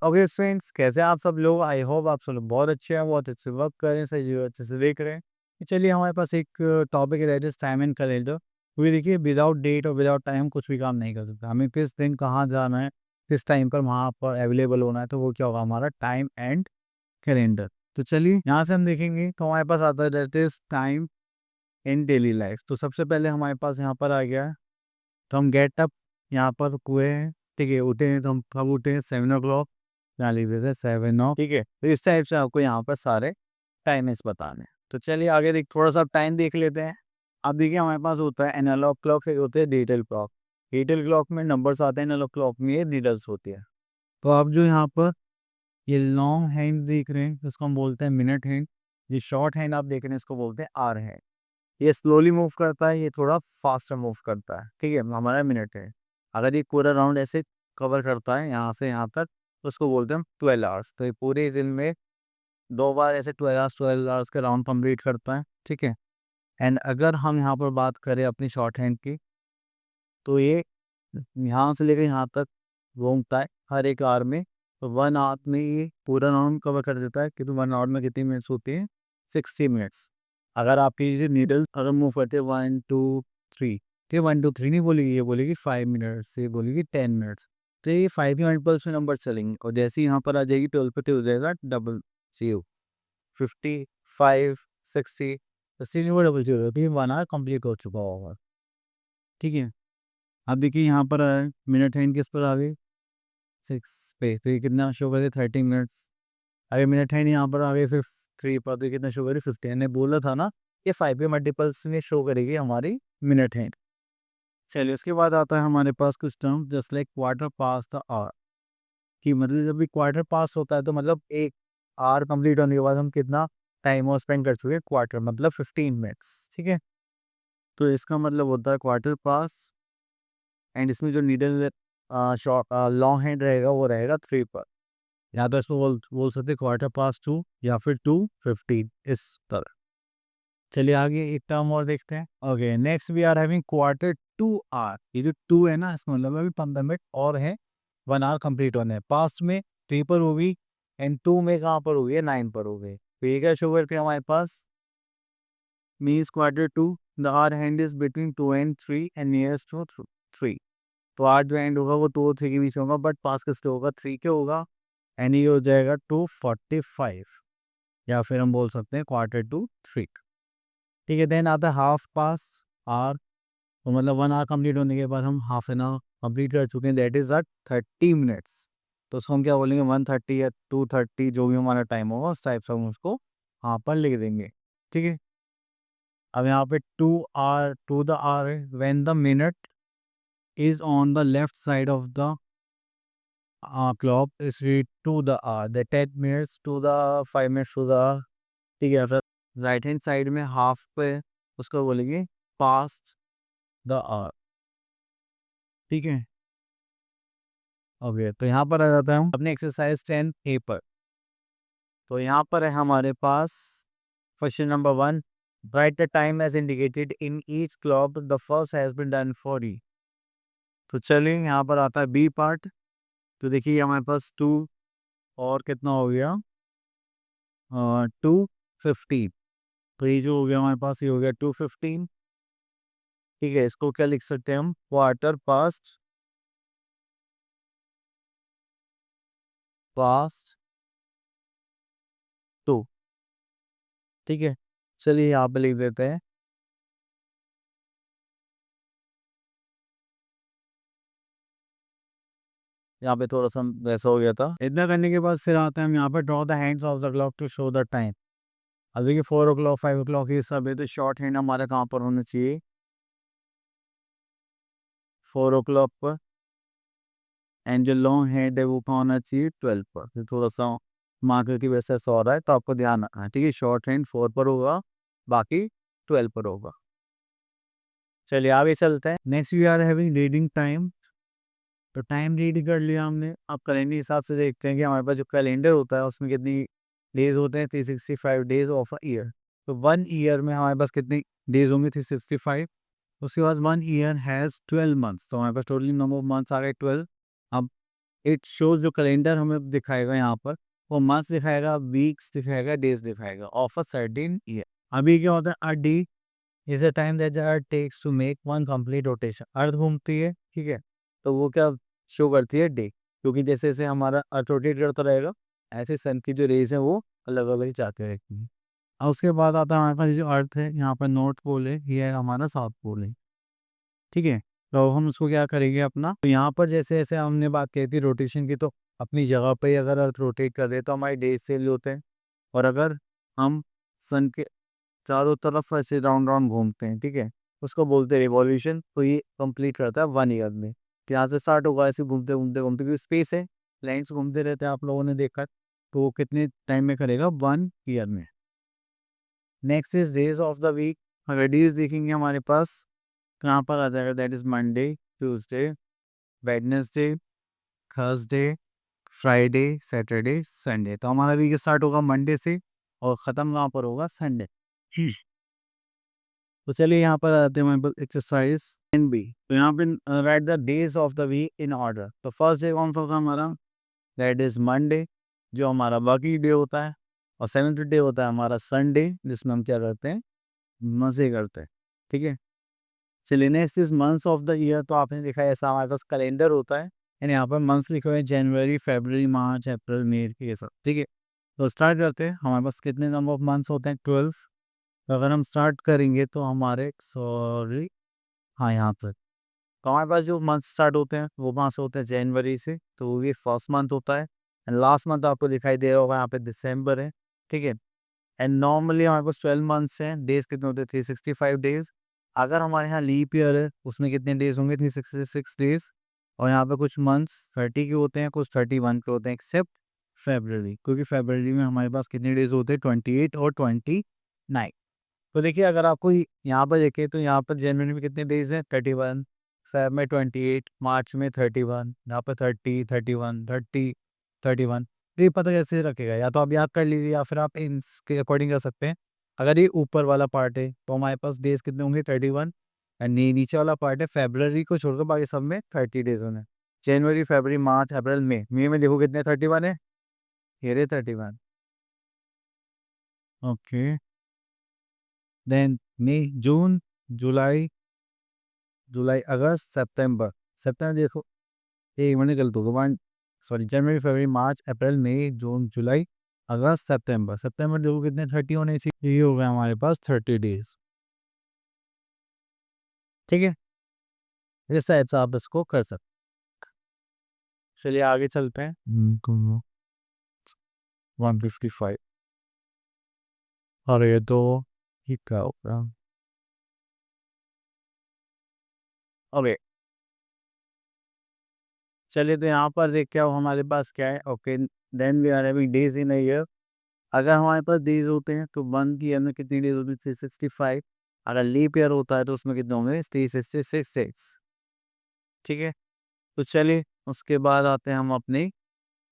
Okay friends, कैसे हैं आप सब लोग? आई होप आप सब लोग बहुत अच्छे हैं, बहुत अच्छे वर्क कर रहे हैं, सही जगह अच्छे से देख रहे हैं। तो चलिए, हमारे पास एक टॉपिक है, that is time and calendar. क्योंकि देखिए, विदाउट डेट और विदाउट टाइम कुछ भी काम नहीं कर सकता। हमें किस दिन कहाँ जाना है, किस टाइम पर वहाँ पर अवेलेबल होना है, तो वो क्या होगा, हमारा टाइम एंड कैलेंडर। तो चलिए, यहाँ से हम देखेंगे तो हमारे पास आता है that is time in daily life. तो सबसे पहले हमारे पास यहाँ पर आ गया है, तो हम गेट अप यहाँ पर कुए हैं, ठीक है। उठे हैं तो हम कब उठे हैं? 7 o'clock। यहाँ लिख देते हैं 7 o'clock, ठीक है। तो इस टाइप से आपको यहाँ पर सारे टाइमिंग्स बताने हैं। तो चलिए आगे देख, थोड़ा सा टाइम देख लेते हैं। अब देखिए, हमारे पास होता है एनालॉग क्लॉक, फिर होते हैं डिजिटल क्लॉक। डिजिटल क्लॉक में नंबर्स आते हैं, एनालॉग क्लॉक में ये नीडल्स होती है। तो आप जो यहाँ पर ये लॉन्ग हैंड देख रहे हैं, इसको हम बोलते हैं मिनट हैंड। ये शॉर्ट हैंड आप देख रहे हैं, इसको बोलते हैं आवर हैंड। ये स्लोली मूव करता है, ये थोड़ा फास्टर मूव करता है, ठीक है। हमारा मिनट है। अगर ये पूरा राउंड ऐसे कवर करता है यहाँ से यहाँ तक, तो उसको बोलते हैं हम 12 आवर्स। तो ये पूरे दिन में 2 बार ऐसे 12 आवर्स का राउंड कंप्लीट करता है, ठीक है। एंड अगर हम यहाँ पर बात करें अपनी शॉर्ट हैंड की, तो ये यहाँ से लेकर यहाँ तक घूमता है हर एक आवर में। तो 1 आवर में ये पूरा राउंड कवर कर देता है। क्योंकि 1 आवर में कितनी मिनट्स होती हैं? 60 मिनट्स। अगर आपकी ये नीडल अगर मूव करते हैं 1 2 3, तो 1 2 3 नहीं बोलेगी, ये बोलेगी 5 मिनट्स, ये बोलेगी 10 मिनट्स। तो ये 5 मल्टीपल्स में नंबर चलेंगे, और जैसे ही यहाँ पर आ जाएगी 12 पे, तो हो जाएगा डबल जीरो, 55 60। तो डबल जीरो, तो ये 1 आवर कंप्लीट हो चुका होगा, ठीक है। अब देखिए, यहाँ पर मिनट हैंड किस पर आ गई? 6 पे, तो ये कितना शो करे? 30 मिनट्स। अगर मिनट हैंड यहाँ पर आ गई 3 पर, तो ये कितना शो करे? 15। ने बोला था ना, ये 5 के मल्टीपल्स में शो करेगी हमारी मिनट हैंड। चलिए, उसके बाद आता है हमारे पास कुछ term, just like quarter past the hour. कि मतलब जब भी क्वार्टर पास होता है, तो मतलब एक आवर कंप्लीट होने के बाद हम कितना टाइम और स्पेंड कर चुके हैं? क्वार्टर मतलब 15 मिनट्स, ठीक है। तो इसका मतलब होता है क्वार्टर पास। एंड इसमें जो नीडल शॉर्ट लॉन्ग हैंड रहेगा, वो रहेगा 3 पर। या तो इसको बोल सकते क्वार्टर पास 2, या फिर 2:15, इस तरह। चलिए आगे एक टर्म और देखते हैं। Okay, next we are having quarter to hour. ये जो 2 है ना, इसका मतलब अभी 15 मिनट और है 1 आवर कंप्लीट होने हैं। पास्ट में 3 पर होगी, एंड 2 में कहाँ पर होगी? 9 पर हो गई। तो ये क्या शो करके हमारे पास means quarter to, the hour hand is between 2 and 3 and nearest to 3। तो आर जो एंड होगा वो 2 और 3 के बीच होगा, बट पास किसके होगा? 3 के होगा। एंड ये हो जाएगा 2:45, या फिर हम बोल सकते हैं क्वार्टर टू 3, ठीक है। देन आता है हाफ पास आर। तो मतलब 1 आवर कंप्लीट होने के बाद हम हाफ एन आवर कंप्लीट कर चुके हैं, दैट इज एट 30 मिनट्स। तो उसको हम क्या बोलेंगे? 1:30 या 2:30, जो भी हमारा टाइम होगा उस टाइप से हम उसको यहाँ पर लिख देंगे, ठीक है। अब यहाँ पे 2 आवर, टू द आवर है when the minute is on the left side of the clock is read to the hour, the 10 minutes to the 5 minutes to the, ठीक है। फिर राइट हैंड साइड में हाफ पे उसको बोलेंगे past the our, ठीक है। ओके, तो यहाँ पर आ जाता है हम अपने एक्सरसाइज 10A पर। तो यहाँ पर है हमारे पास question number 1, write the time as indicated in each clock the first has been done for E. तो चलिए, यहाँ पर आता है बी पार्ट। तो देखिए, हमारे पास 2 और कितना हो गया? 2:15। तो ये जो हो गया हमारे पास, ये हो गया 2:15, ठीक है। इसको क्या लिख सकते हैं हम? क्वार्टर पास्ट पास्ट 2, ठीक है। चलिए यहाँ पे लिख देते हैं। यहाँ पे थोड़ा सा वैसा हो गया था। इतना करने के बाद फिर आते हैं हम यहाँ पे, draw the hands of the clock to show the time. अब देखिए 4 o'clock 5 o'clock ये सब है, तो शॉर्ट हैंड हमारा कहाँ पर होना चाहिए? 4 o'clock पर। एंड जो लॉन्ग हैंड है वो कहाँ होना चाहिए? 12 पर। तो थोड़ा सा मार्कर की वजह से ऐसा हो रहा है, तो आपको ध्यान रखना है, ठीक है। शॉर्ट हैंड 4 पर होगा, बाकी 12 पर होगा। चलिए आगे चलते हैं। Next we are having reading time. तो टाइम रीड कर लिया हमने। अब कैलेंडर हिसाब से देखते हैं कि हमारे पास जो कैलेंडर होता है उसमें कितनी डेज होते हैं? 365 डेज ऑफ अ ईयर। तो 1 ईयर में हमारे पास कितने डेज होंगे? 365। उसके बाद 1 ईयर हैज़ 12 मंथ्स, तो हमारे पास टोटल नंबर ऑफ मंथ्स आ गए 12। अब इट शोज़ जो कैलेंडर हमें दिखाएगा यहाँ पर, वो मंथ्स दिखाएगा, वीक्स दिखाएगा, डेज़ दिखाएगा ऑफ अ सर्टेन ईयर। अभी क्या होता है, a day is a time that the earth takes to make one complete rotation. Earth घूमती है, ठीक है? तो वो क्या शो करती है? डे। क्योंकि जैसे-जैसे हमारा अर्थ रोटेट करता रहेगा, ऐसे सन की जो रेज़ हैं वो अलग-अलग ही जाती रहती हैं। और उसके बाद आता है हमारे पास जो अर्थ है, यहाँ पर नॉर्थ पोल है, ये है हमारा साउथ पोल है, ठीक है? तो हम उसको क्या करेंगे अपना, तो यहाँ पर जैसे-जैसे हमने बात की थी रोटेशन की, तो अपनी जगह पे ही अगर अर्थ रोटेट कर दे तो हमारे डेज़ चेंज होते हैं। और अगर हम सन के चारों तरफ ऐसे राउंड-राउंड घूमते हैं, ठीक है? उसको बोलते हैं रिवॉल्यूशन, तो ये कंप्लीट करता है 1 ईयर में। तो यहाँ से स्टार्ट होगा ऐसे घूमते, घूमते, घूमते, क्योंकि स्पेस है, लाइन्स घूमते रहते हैं, आप लोगों ने देखा है। तो वो कितने टाइम में करेगा? 1 ईयर में। Next is days of the week. अगर डेज़ देखेंगे हमारे पास कहाँ पर आ जाएगा, that is Monday, Tuesday, Wednesday, Thursday, Friday, Saturday, Sunday. तो हमारा वीक स्टार्ट होगा मंडे से और ख़त्म कहाँ पर होगा? संडे। तो चलिए यहाँ पर आते हैं हमारे पास एक्सरसाइज एन बी। तो यहाँ पे write the days of the week in order. तो फर्स्ट डे कौन सा होता है हमारा? दैट इज मंडे, जो हमारा वर्किंग डे होता है। और सेवन्थ डे होता है हमारा संडे, जिसमें हम क्या करते हैं? मज़े करते हैं, ठीक है? चलिए next is months of the year. तो आपने देखा है ऐसा हमारे पास कैलेंडर होता है, एंड यहाँ पर मंथ्स लिखे हुए हैं, जनवरी, फरवरी, मार्च, अप्रैल, मई, ये सब, ठीक है? तो स्टार्ट करते हैं। हमारे पास कितने नंबर ऑफ मंथ्स होते हैं? 12। तो अगर हम स्टार्ट करेंगे तो हमारे, सॉरी, हाँ, यहाँ तक। तो हमारे पास जो मंथ स्टार्ट होते हैं वो वहाँ से होते हैं जनवरी से, तो वो ये फर्स्ट मंथ होता है। एंड लास्ट मंथ आपको दिखाई दे रहा होगा यहाँ पे दिसंबर है, ठीक है? एंड नॉर्मली हमारे पास 12 मंथ्स हैं, डेज कितने होते हैं? 365 डेज। अगर हमारे यहाँ लीप ईयर है उसमें कितने डेज होंगे? 366 डेज। और यहाँ पे कुछ मंथ्स 30 के होते हैं, कुछ 31 के होते हैं, एक्सेप्ट फेबररी, क्योंकि फेबररी में हमारे पास कितने डेज होते हैं? 28 और 29। तो देखिए अगर आपको यहाँ पर देखें तो यहाँ पर जनवरी में कितने डेज हैं? 31, फेब में 28, मार्च में 31, यहाँ पर 30, 31, 30, 31। तो ये पता कैसे रखेगा? या तो आप याद कर लीजिए या फिर आप इसके अकॉर्डिंग कर सकते हैं। अगर ये ऊपर वाला पार्ट है तो हमारे पास डेज कितने होंगे? 31। एंड नीचे वाला पार्ट है फेबररी को छोड़कर बाकी सब में 30 डेज होने। जनवरी, फरवरी, मार्च, अप्रैल, मई में देखो कितने? 31 है, ये रहे 31। ओके, देन मई, जून, जुलाई, अगस्त, सितंबर। सितंबर देखो, एक मिनट गलत हो गया, 1, सॉरी, जनवरी, फरवरी, मार्च, अप्रैल, मई, जून, जुलाई, अगस्त, सितंबर। सितंबर देखो कितने? 30 होने चाहिए। ये हो गया हमारे पास 30 डेज, ठीक है? इस टाइप से आप इसको कर सकते। चलिए आगे चलते हैं। 155। अरे तो ये क्या हो गया? ओके, चलिए तो यहाँ पर देखते हो हमारे पास क्या है। Okay, then we are having days in a year. अगर हमारे पास डेज होते हैं तो 1 ईयर में कितनी डेज होती है? 365। अगर लीप ईयर होता है तो उसमें कितने होंगे? 366 डेज, ठीक है? तो चलिए उसके बाद आते हैं हम अपनी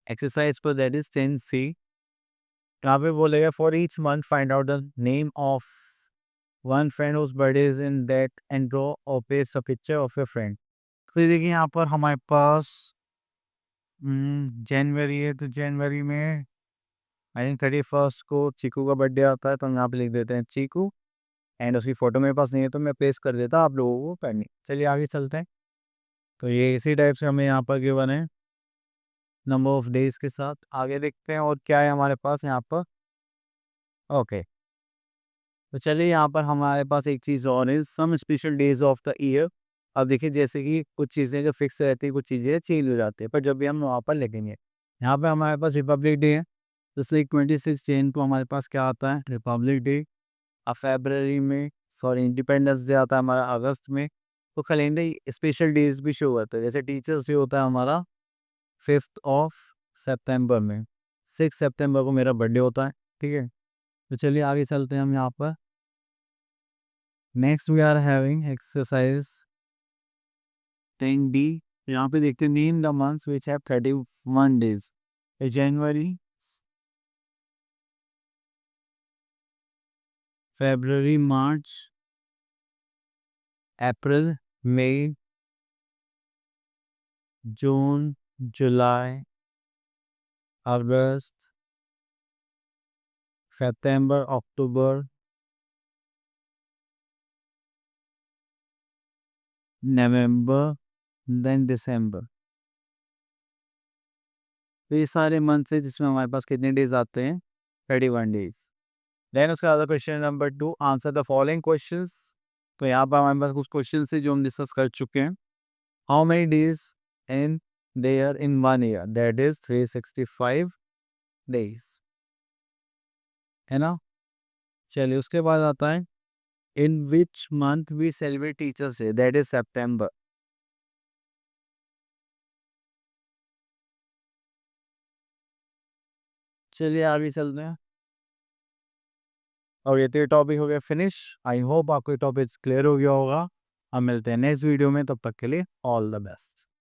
एक्सरसाइज पर, दैट इज 10C। यहाँ पे बोलेगा for each month find out the name of one friend whose birthday is in that and draw और paste a picture of your friend. तो ये देखिए यहाँ पर हमारे पास जनवरी है, तो जनवरी में आई थिंक 31 को चीकू का बर्थडे आता है, तो हम यहाँ पे लिख देते हैं चीकू। एंड उसकी फ़ोटो मेरे पास नहीं है तो मैं पेस्ट कर देता आप लोगों को करनी। चलिए आगे चलते हैं। तो ये इसी टाइप से हमें यहाँ पर गिवन है नंबर ऑफ डेज़ के साथ। आगे देखते हैं और क्या है हमारे पास यहाँ पर। ओके, तो चलिए यहाँ पर हमारे पास एक चीज़ और है, some special days of the year. अब देखिए जैसे कि कुछ चीज़ें जो फिक्स रहती है, कुछ चीज़ें चेंज हो जाती है, पर जब भी हम वहाँ पर लिखेंगे। यहाँ पे हमारे पास रिपब्लिक डे है, जैसे 26 जैन को हमारे पास क्या आता है? Republic day. अब फरवरी में, सॉरी, इंडिपेंडेंस डे आता है हमारा अगस्त में। तो कैलेंडर स्पेशल डेज भी शो होता है, जैसे टीचर्स डे होता है हमारा 5th ऑफ सितंबर में। 6 सितंबर को मेरा बर्थडे होता है, ठीक है? तो चलिए आगे चलते हैं हम यहाँ पर। Next we are having exercise 10D। यहाँ पे देखते हैं name the months which have 31 days. January, February, March, April, May, June, July, August, September, October, November, then December। तो ये सारे मंथ है जिसमें हमारे पास कितने डेज आते हैं? 31 डेज। देन उसका अगला question number 2, answer the following questions. तो यहाँ पर हमारे पास कुछ क्वेश्चन है जो हम डिस्कस कर चुके हैं। How many days in there in 1 year? That is 365 days, है ना। चलिए उसके बाद आता है in which month we celebrate teachers day? That is September. चलिए आगे चलते हैं। और ये तो टॉपिक हो गया फिनिश। आई होप आपको टॉपिक क्लियर हो गया होगा। हम मिलते हैं नेक्स्ट वीडियो में, तब तक के लिए ऑल द बेस्ट।